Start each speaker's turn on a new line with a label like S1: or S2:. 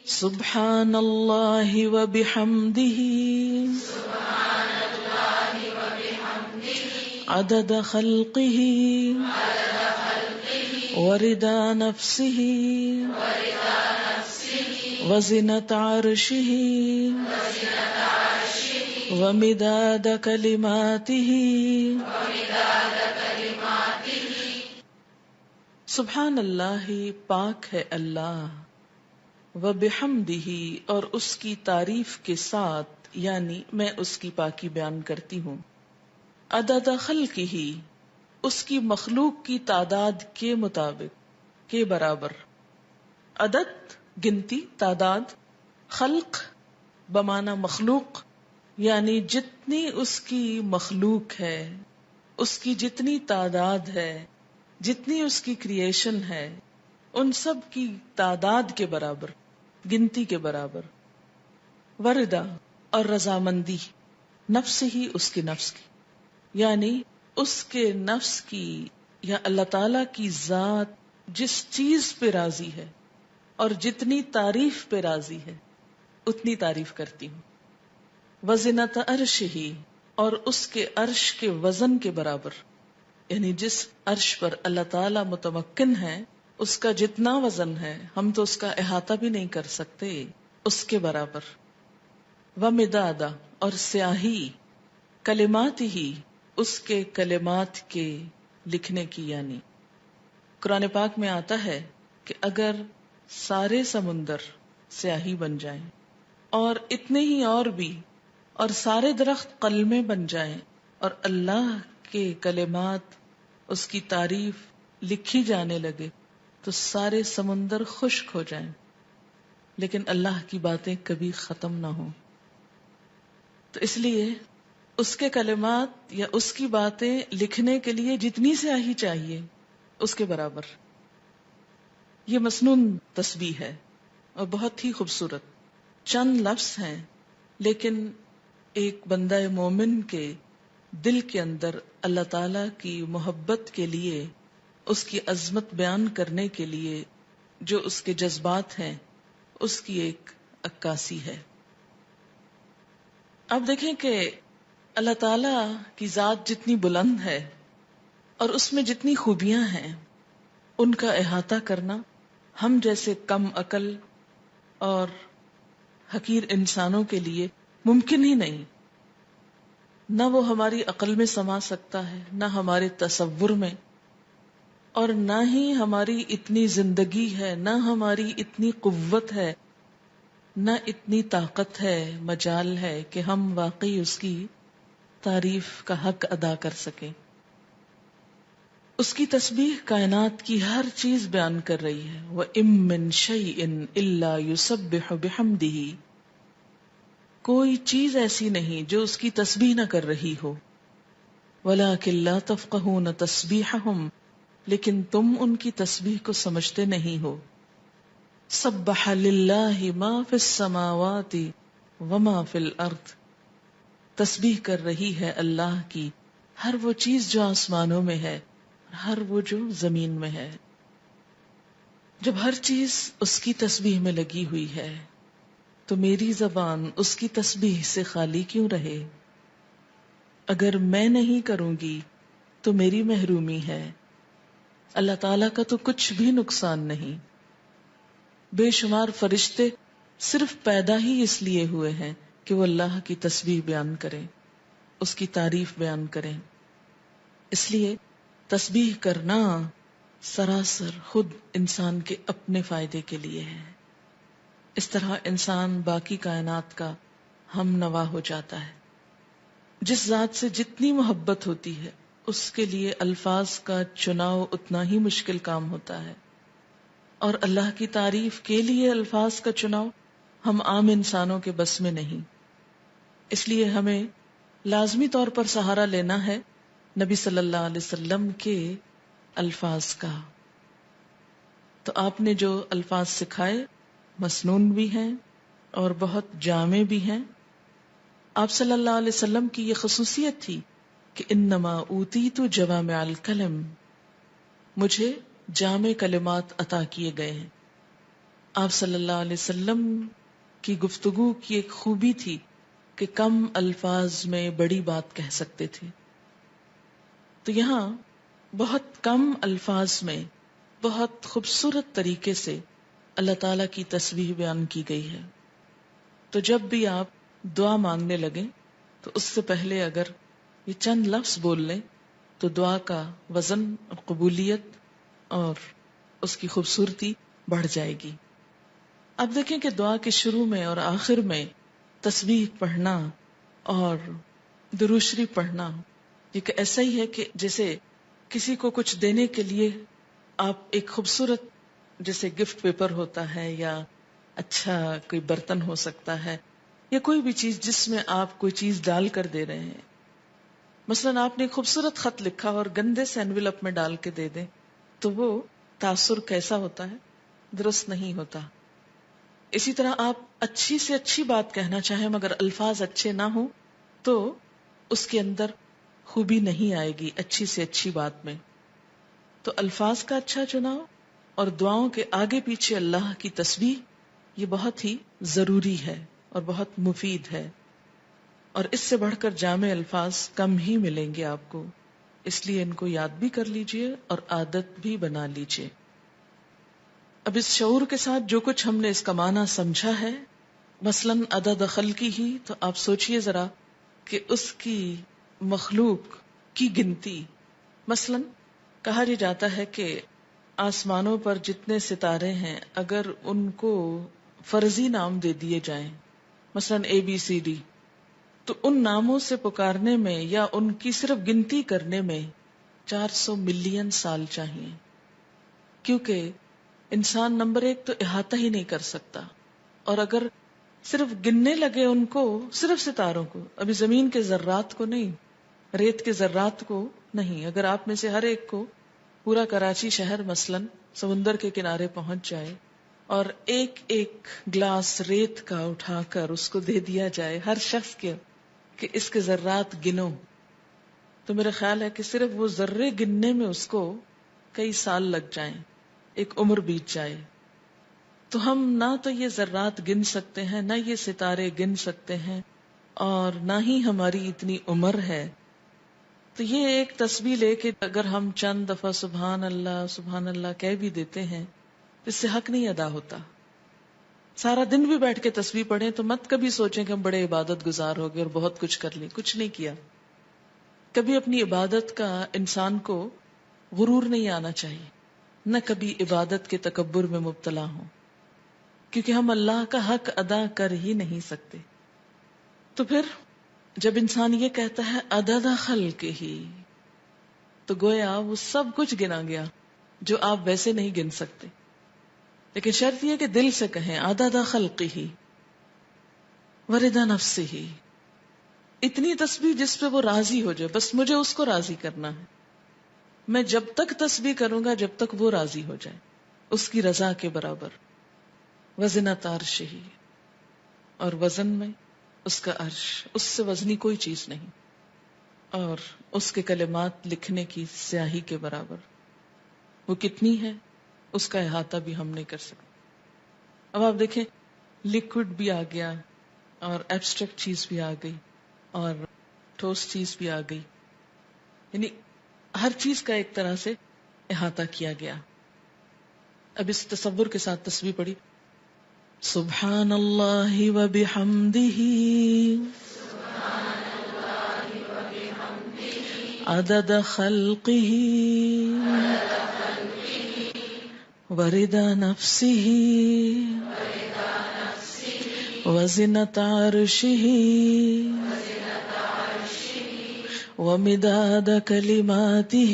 S1: سبحان اللہ وبحمدہ عدد خلقہ ورضا نفسہ وزنة عرشہ ومداد کلماتہ. سبحان اللہ، پاک ہے اللہ، وبحمدہ، اور اس کی تعریف کے ساتھ، یعنی میں اس کی پاکی بیان کرتی ہوں. عدد خلقہ، اس کی مخلوق کی تعداد کے مطابق، کے برابر. عدد گنتی، تعداد. خلق بمعنی مخلوق، یعنی جتنی اس کی مخلوق ہے، اس کی جتنی تعداد ہے، جتنی اس کی کریشن ہے، ان سب کی تعداد کے برابر، گنتی کے برابر. وردا، اور رضامندی، نفس ہی، اس کے نفس کی، یعنی اس کے نفس کی یا اللہ تعالی کی ذات جس چیز پہ راضی ہے اور جتنی تعریف پہ راضی ہے اتنی تعریف کرتی ہوں. وزنۃ عرشہ، اور اس کے عرش کے وزن کے برابر، یعنی جس عرش پر اللہ تعالی متمکن ہے اس کا جتنا وزن ہے ہم تو اس کا احاطہ بھی نہیں کر سکتے، اس کے برابر. ومداد، اور سیاہی، کلمات ہی، اس کے کلمات کے لکھنے کی، یعنی قرآن پاک میں آتا ہے کہ اگر سارے سمندر سیاہی بن جائیں اور اتنے ہی اور بھی، اور سارے درخت قلمیں بن جائیں اور اللہ کے کلمات، اس کی تعریف لکھی جانے لگے تو سارے سمندر خشک ہو جائیں، لیکن اللہ کی باتیں کبھی ختم نہ ہوں. تو اس لیے اس کے کلمات یا اس کی باتیں لکھنے کے لیے جتنی سیاہی چاہیے اس کے برابر. یہ مسنون تسبیح ہے اور بہت ہی خوبصورت. چند لفظ ہیں لیکن ایک بندہ مومن کے دل کے اندر اللہ تعالی کی محبت کے لیے، اس کی عظمت بیان کرنے کے لیے جو اس کے جذبات ہیں اس کی ایک عکاسی ہے. اب دیکھیں کہ اللہ تعالی کی ذات جتنی بلند ہے اور اس میں جتنی خوبیاں ہیں ان کا احاطہ کرنا ہم جیسے کم عقل اور حقیر انسانوں کے لیے ممکن ہی نہیں. نہ وہ ہماری عقل میں سما سکتا ہے، نہ ہمارے تصور میں، اور نہ ہی ہماری اتنی زندگی ہے، نہ ہماری اتنی قوت ہے، نہ اتنی طاقت ہے، مجال ہے کہ ہم واقعی اس کی تعریف کا حق ادا کر سکیں. اس کی تسبیح کائنات کی ہر چیز بیان کر رہی ہے. وَإِن مِّن شَيْءٍ إِلَّا يُسَبِّحُ بِحَمْدِهِ، کوئی چیز ایسی نہیں جو اس کی تسبیح نہ کر رہی ہو. وَلَٰكِن لَّا تَفْقَهُونَ تَسْبِيحَهُمْ، لیکن تم ان کی تسبیح کو سمجھتے نہیں ہو. سَبَّحَ لِلَّهِ مَا فِي السَّمَاوَاتِ وَمَا فِي الْأَرْضِ، تسبیح کر رہی ہے اللہ کی ہر وہ چیز جو آسمانوں میں ہے اور ہر وہ جو زمین میں ہے. جب ہر چیز اس کی تسبیح میں لگی ہوئی ہے تو میری زبان اس کی تسبیح سے خالی کیوں رہے؟ اگر میں نہیں کروں گی تو میری محرومی ہے. اللہ تعالیٰ کا تو کچھ بھی نقصان نہیں. بے شمار فرشتے صرف پیدا ہی اس لیے ہوئے ہیں کہ وہ اللہ کی تسبیح بیان کریں، اس کی تعریف بیان کریں. اس لیے تسبیح کرنا سراسر خود انسان کے اپنے فائدے کے لیے ہے. اس طرح انسان باقی کائنات کا ہم نوا ہو جاتا ہے. جس ذات سے جتنی محبت ہوتی ہے اس کے لیے الفاظ کا چناؤ اتنا ہی مشکل کام ہوتا ہے، اور اللہ کی تعریف کے لیے الفاظ کا چناؤ ہم عام انسانوں کے بس میں نہیں. اس لیے ہمیں لازمی طور پر سہارا لینا ہے نبی صلی اللہ علیہ وسلم کے الفاظ کا. تو آپ نے جو الفاظ سکھائے مسنون بھی ہیں اور بہت جامع بھی ہیں. آپ صلی اللہ علیہ وسلم کی یہ خصوصیت تھی کہ انما اوتیت جوامع الکلم، مجھے جامع کلمات عطا کیے گئے ہیں. آپ صلی اللہ علیہ وسلم کی گفتگو کی ایک خوبی تھی کہ کم الفاظ میں بڑی بات کہہ سکتے تھے. تو یہاں بہت کم الفاظ میں بہت خوبصورت طریقے سے اللہ تعالی کی تسبیح بیان کی گئی ہے. تو جب بھی آپ دعا مانگنے لگیں تو اس سے پہلے اگر یہ چند لفظ بول لیں تو دعا کا وزن اور قبولیت اور اس کی خوبصورتی بڑھ جائے گی. اب دیکھیں کہ دعا کے شروع میں اور آخر میں تسبیح پڑھنا اور درود شریف پڑھنا ایک ایسا ہی ہے کہ جیسے کسی کو کچھ دینے کے لیے آپ ایک خوبصورت جیسے گفٹ پیپر ہوتا ہے یا اچھا کوئی برتن ہو سکتا ہے یا کوئی بھی چیز جس میں آپ کوئی چیز ڈال کر دے رہے ہیں. مثلا آپ نے ایک خوبصورت خط لکھا اور گندے سے انویلپ میں ڈال کے دے دیں تو وہ تاثر کیسا ہوتا ہے؟ درست نہیں ہوتا. اسی طرح آپ اچھی سے اچھی بات کہنا چاہیں مگر الفاظ اچھے نہ ہوں تو اس کے اندر خوبی نہیں آئے گی اچھی سے اچھی بات میں. تو الفاظ کا اچھا چناؤ اور دعاؤں کے آگے پیچھے اللہ کی تسبیح یہ بہت ہی ضروری ہے اور بہت مفید ہے، اور اس سے بڑھ کر جامع الفاظ کم ہی ملیں گے آپ کو. اس لیے ان کو یاد بھی کر لیجئے اور عادت بھی بنا لیجئے. اب اس شعور کے ساتھ جو کچھ ہم نے اس کا معنی سمجھا ہے، مثلاً عدد خلقی ہی، تو آپ سوچئے ذرا کہ اس کی مخلوق کی گنتی. مثلاً کہا جاتا ہے کہ آسمانوں پر جتنے ستارے ہیں اگر ان کو فرضی نام دے دیے جائیں، مثلاً ABCD، تو ان ناموں سے پکارنے میں یا ان کی صرف گنتی کرنے میں 400 ملین سال چاہیے، کیونکہ انسان نمبر ایک تو احاطہ ہی نہیں کر سکتا. اور اگر صرف گننے لگے ان کو، صرف ستاروں کو، ابھی زمین کے ذرات کو نہیں، ریت کے ذرات کو نہیں، اگر آپ میں سے ہر ایک کو پورا کراچی شہر مثلاً سمندر کے کنارے پہنچ جائے اور ایک ایک گلاس ریت کا اٹھا کر اس کو دے دیا جائے ہر شخص کے کہ اس کے ذرات گنو، تو میرا خیال ہے کہ صرف وہ ذرے گننے میں اس کو کئی سال لگ جائیں، ایک عمر بیت جائے. تو ہم نہ تو یہ ذرات گن سکتے ہیں، نہ یہ ستارے گن سکتے ہیں، اور نہ ہی ہماری اتنی عمر ہے. تو یہ ایک تسبیح لے کے اگر ہم چند دفعہ سبحان اللہ کہہ بھی دیتے ہیں تو اس سے حق نہیں ادا ہوتا. سارا دن بھی بیٹھ کے تسبیح پڑھیں تو مت کبھی سوچیں کہ ہم بڑے عبادت گزار ہو گئے اور بہت کچھ کر لیں. کچھ نہیں کیا. کبھی اپنی عبادت کا انسان کو غرور نہیں آنا چاہیے، نہ کبھی عبادت کے تکبر میں مبتلا ہوں، کیونکہ ہم اللہ کا حق ادا کر ہی نہیں سکتے. تو پھر جب انسان یہ کہتا ہے عدد خلق ہی، تو گویا وہ سب کچھ گنا گیا جو آپ ویسے نہیں گن سکتے. لیکن شرط یہ کہ دل سے کہیں عدد خلق ہی ورضا نفس ہی، اتنی تسبیح جس پہ وہ راضی ہو جائے. بس مجھے اس کو راضی کرنا ہے، میں جب تک تسبیح کروں گا جب تک وہ راضی ہو جائے، اس کی رضا کے برابر. وزنۃ عرشہ، اور وزن میں اس کا عرش، اس سے وزنی کوئی چیز نہیں، اور اس کے کلمات لکھنے کی سیاہی کے برابر. وہ کتنی ہے اس کا احاطہ بھی ہم نہیں کر سکتے. اب آپ دیکھیں لیکوڈ بھی آ گیا اور ایبسٹریکٹ چیز بھی آ گئی اور ٹھوس چیز بھی آ گئی، یعنی ہر چیز کا ایک طرح سے احاطہ کیا گیا. اب اس تصور کے ساتھ تسبیح پڑھی. سبحان اللہ و بحمدہ عدد خلقہ ورضا نفسہ وزنۃ عرشہ ومداد کلماتہ